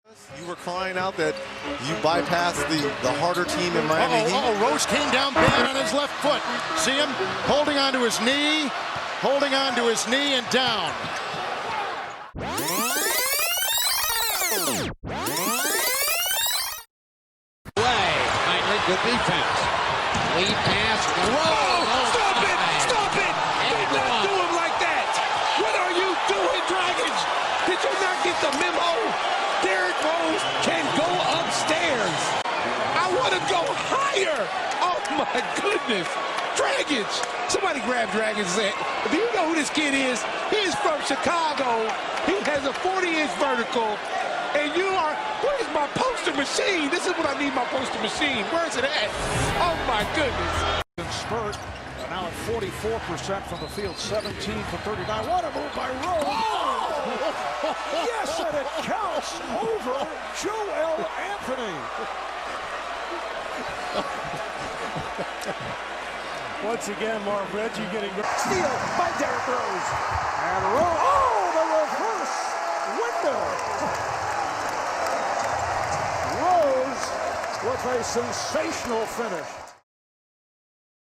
You were crying out that you bypassed the harder team in Miami Heat. Rose came down bad on his left foot. See him holding on to his knee and down. Good defense. Lead pass. Rose. Stop it! Stop it! Do not do him like that! What are you doing, Dragons? Did you not get the memo? Derrick Rose can go upstairs. I want to go higher. Oh my goodness. Dragons. Somebody grab Dragons. Do you know who this kid is? He is from Chicago. He has a 40-inch vertical. And you are, where's my poster machine? This is what I need, my poster machine. Where's it at? Oh my goodness. Spurt now at 44% from the field, 17 for 39. What a move by Rose. Oh! Yes, and it counts over Joel Anthony. Once again, Marv Reggie getting steal by Derrick Rose. And Rose, the reverse window. With a sensational finish.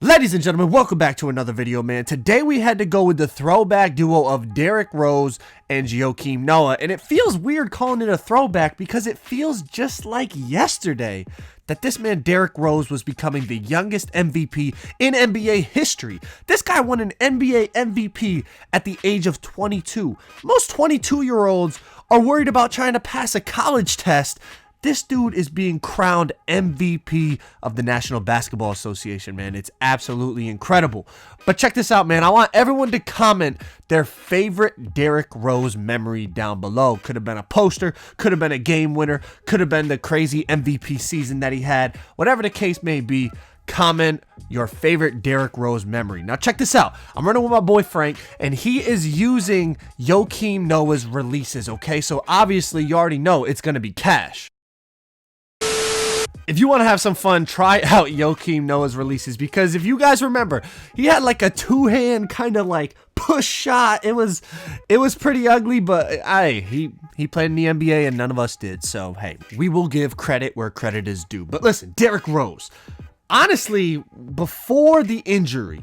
Ladies and gentlemen, welcome back to another video, man. Today we had to go with the throwback duo of Derrick Rose and Joakim Noah, and it feels weird calling it a throwback because it feels just like yesterday that this man Derrick Rose was becoming the youngest MVP in NBA history. This guy won an NBA MVP at the age of 22. Most 22-year-olds are worried about trying to pass a college test. This dude is being crowned MVP of the National Basketball Association, man. It's absolutely incredible. But check this out, man. I want everyone to comment their favorite Derrick Rose memory down below. Could have been a poster, could have been a game winner, could have been the crazy MVP season that he had. Whatever the case may be, comment your favorite Derrick Rose memory. Now check this out. I'm running with my boy Frank, and he is using Joakim Noah's releases, okay? So obviously you already know it's going to be cash. If you want to have some fun, try out Joakim Noah's releases, because if you guys remember, he had like a two-hand kind of like push shot. It was pretty ugly, but he played in the NBA and none of us did. So hey, we will give credit where credit is due. But listen, Derrick Rose, honestly, before the injury,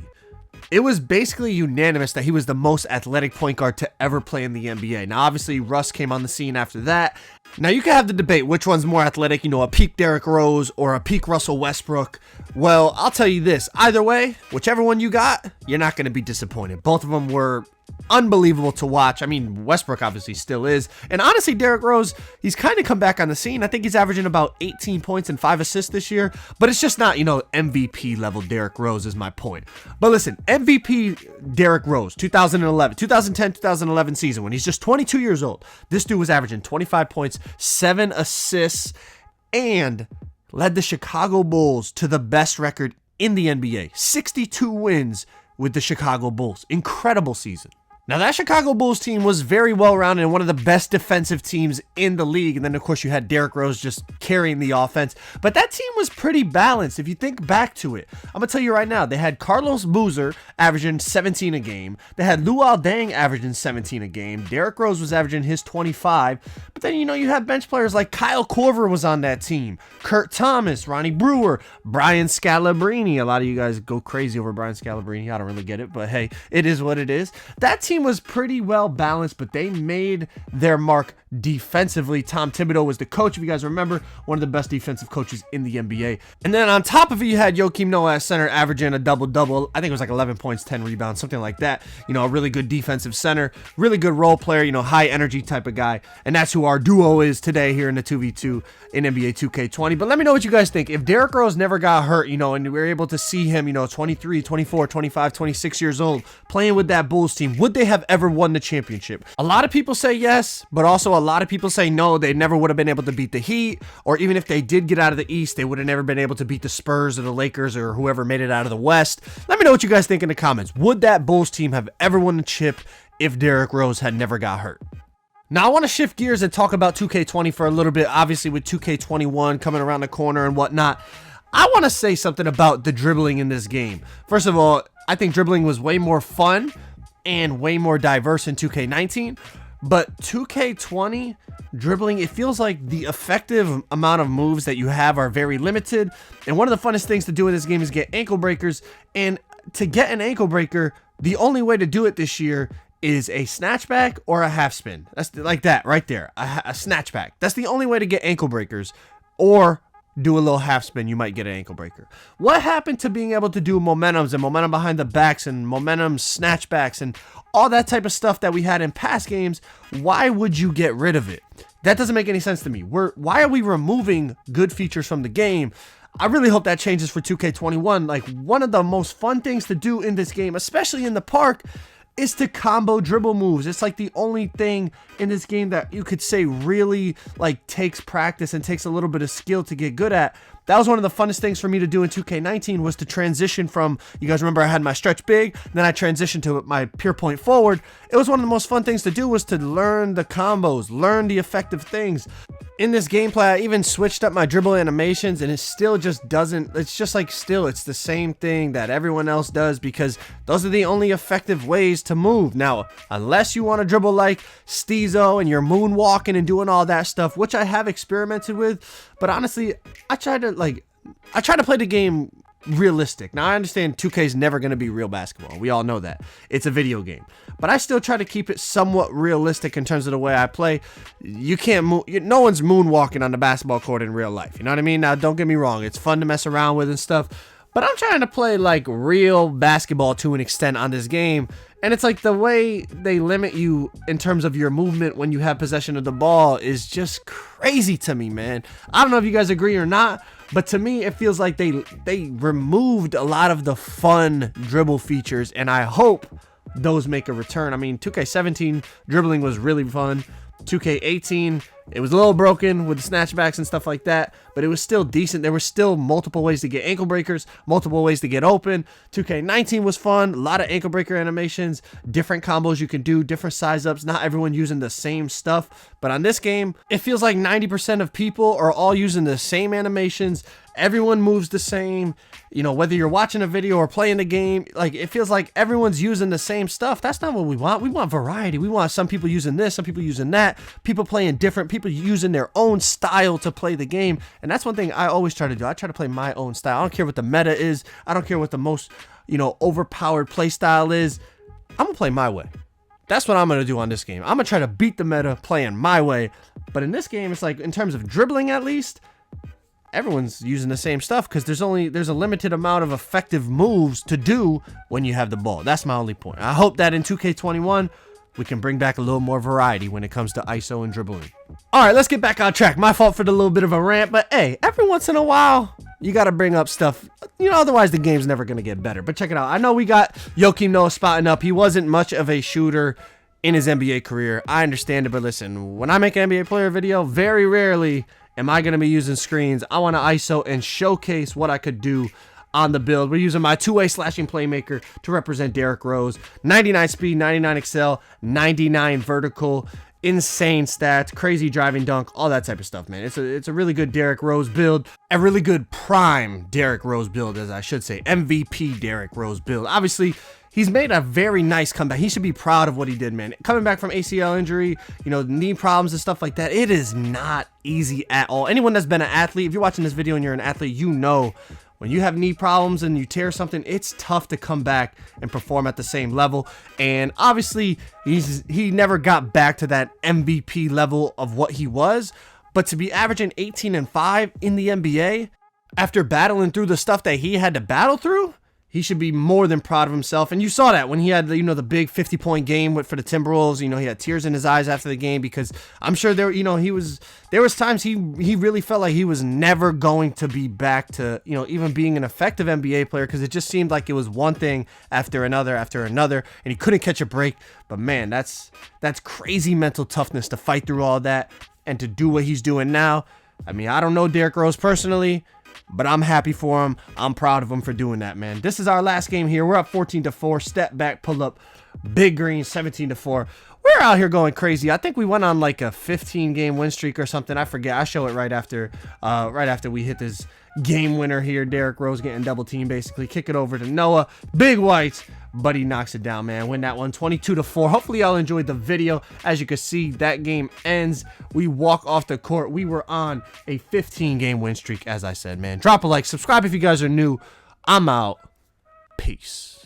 it was basically unanimous that he was the most athletic point guard to ever play in the NBA. Now, obviously, Russ came on the scene after that. Now, you can have the debate which one's more athletic, a peak Derrick Rose or a peak Russell Westbrook. Well, I'll tell you this. Either way, whichever one you got, you're not going to be disappointed. Both of them were unbelievable to watch. I mean, Westbrook obviously still is. And honestly, Derrick Rose, he's kind of come back on the scene. I think he's averaging about 18 points and 5 assists this year. But it's just not, MVP level Derrick Rose is my point. But listen, MVP Derrick Rose, 2010-2011 season, when he's just 22 years old. This dude was averaging 25 points, 7 assists, and led the Chicago Bulls to the best record in the NBA. 62 wins with the Chicago Bulls. Incredible season. Now, that Chicago Bulls team was very well-rounded and one of the best defensive teams in the league. And then, of course, you had Derrick Rose just carrying the offense. But that team was pretty balanced. If you think back to it, I'm going to tell you right now, they had Carlos Boozer averaging 17 a game. They had Luol Deng averaging 17 a game. Derrick Rose was averaging his 25. But then, you had bench players like Kyle Korver was on that team. Kurt Thomas, Ronnie Brewer, Brian Scalabrine. A lot of you guys go crazy over Brian Scalabrine. I don't really get it, but hey, it is what it is. That team was pretty well balanced, but they made their mark defensively. Tom Thibodeau was the coach, if you guys remember, one of the best defensive coaches in the NBA. And then on top of it, you had Joakim Noah at center averaging a double-double. I think it was like 11 points, 10 rebounds, something like that. A really good defensive center, really good role player, high energy type of guy. And that's who our duo is today here in the 2v2 in NBA 2K20. But let me know what you guys think. If Derrick Rose never got hurt, and we were able to see him, 23, 24, 25, 26 years old, playing with that Bulls team, would they have ever won the championship? A lot of people say yes, but also a lot of people say no. They never would have been able to beat the Heat, or even if they did get out of the East, they would have never been able to beat the Spurs or the Lakers or whoever made it out of the West. Let me know what you guys think in the comments. Would that Bulls team have ever won the chip if Derrick Rose had never got hurt? Now, I want to shift gears and talk about 2K20 for a little bit. Obviously, with 2K21 coming around the corner and whatnot, I want to say something about the dribbling in this game. First of all, I think dribbling was way more fun and way more diverse in 2K19. But 2K20 dribbling, it feels like the effective amount of moves that you have are very limited. And one of the funnest things to do in this game is get ankle breakers. And to get an ankle breaker, the only way to do it this year is a snatchback or a half spin. That's like that right there, a snatchback. That's the only way to get ankle breakers, or do a little half spin, you might get an ankle breaker. What happened to being able to do momentums and momentum behind the backs and momentum snatchbacks and all that type of stuff that we had in past games? Why would you get rid of it? That doesn't make any sense to me. Why are we removing good features from the game? I really hope that changes for 2K21. Like, one of the most fun things to do in this game, especially in the park, is to combo dribble moves. It's like the only thing in this game that you could say really like takes practice and takes a little bit of skill to get good at. That was one of the funnest things for me to do in 2K19, was to transition from, you guys remember I had my stretch big, then I transitioned to my pure point forward. It was one of the most fun things to do, was to learn the combos, learn the effective things. In this gameplay, I even switched up my dribble animations, and it still just doesn't, it's just like still, it's the same thing that everyone else does, because those are the only effective ways to move. Now, unless you want to dribble like Steezo and you're moonwalking and doing all that stuff, which I have experimented with, but honestly, I try to play the game realistic. Now, I understand 2K is never going to be real basketball. We all know that. It's a video game. But I still try to keep it somewhat realistic in terms of the way I play. You can't move. No one's moonwalking on the basketball court in real life. You know what I mean? Now, don't get me wrong. It's fun to mess around with and stuff. But I'm trying to play like real basketball to an extent on this game. And it's like the way they limit you in terms of your movement when you have possession of the ball is just crazy to me, man. I don't know if you guys agree or not, but to me, it feels like they removed a lot of the fun dribble features, and I hope those make a return. I mean, 2K17 dribbling was really fun. 2K18, it was a little broken with the snatchbacks and stuff like that, but it was still decent. There were still multiple ways to get ankle breakers, multiple ways to get open. 2K19 was fun, a lot of ankle breaker animations, different combos you can do, different size ups, not everyone using the same stuff. But on this game, it feels like 90% of people are all using the same animations. Everyone moves the same, you know, whether you're watching a video or playing the game, like it feels like everyone's using the same stuff. That's not what we want. We want variety. We want some people using this, some people using that, people playing different, people using their own style to play the game. And that's one thing I always try to do. I try to play my own style. I don't care what the meta is. I don't care what the most, you know, overpowered play style is. I'm gonna play my way. That's what I'm going to do on this game. I'm going to try to beat the meta playing my way. But in this game, it's like, in terms of dribbling at least, everyone's using the same stuff, because there's a limited amount of effective moves to do when you have the ball. That's my only point. I hope that in 2K21 we can bring back a little more variety when it comes to ISO and dribbling. All right, let's get back on track. My fault for the little bit of a rant, but hey, every once in a while you got to bring up stuff, you know, otherwise the game's never going to get better. But check it out. I know we got Joakim Noah spotting up. He wasn't much of a shooter in his NBA career. I understand it, but listen, when I make an NBA player video, very rarely am I going to be using screens. I want to ISO and showcase what I could do on the build. We're using my two-way slashing playmaker to represent Derrick Rose. 99 speed, 99 excel, 99 vertical, insane stats, crazy driving dunk, all that type of stuff, man. It's a really good Derrick Rose build. A really good prime Derrick Rose build, as I should say. MVP Derrick Rose build. Obviously, he's made a very nice comeback. He should be proud of what he did, man. Coming back from ACL injury, you know, knee problems and stuff like that, it is not easy at all. Anyone that's been an athlete, if you're watching this video and you're an athlete, you know when you have knee problems and you tear something, it's tough to come back and perform at the same level. And obviously, he never got back to that MVP level of what he was. But to be averaging 18 and 5 in the NBA, after battling through the stuff that he had to battle through, he should be more than proud of himself. And you saw that when he had the, you know, the big 50-point game for the Timberwolves. You know, he had tears in his eyes after the game, because I'm sure there, you know, there was times he really felt like he was never going to be back to, you know, even being an effective NBA player, because it just seemed like it was one thing after another, and he couldn't catch a break. But man, that's crazy mental toughness to fight through all that and to do what he's doing now. I mean, I don't know Derrick Rose personally, but I'm happy for him. I'm proud of him for doing that, man. This is our last game here. We're up 14-4. Step back, pull up. Big green, 17-4. we're out here going crazy. I think we went on like a 15-game win streak or something. I forget. I show it right after we hit this game winner here. Derrick Rose getting double team, basically. Kick it over to Noah. Big whites. But he knocks it down, man. Win that one 22-4. Hopefully y'all enjoyed the video. As you can see, that game ends. We walk off the court. We were on a 15-game win streak, as I said, man. Drop a like. Subscribe if you guys are new. I'm out. Peace.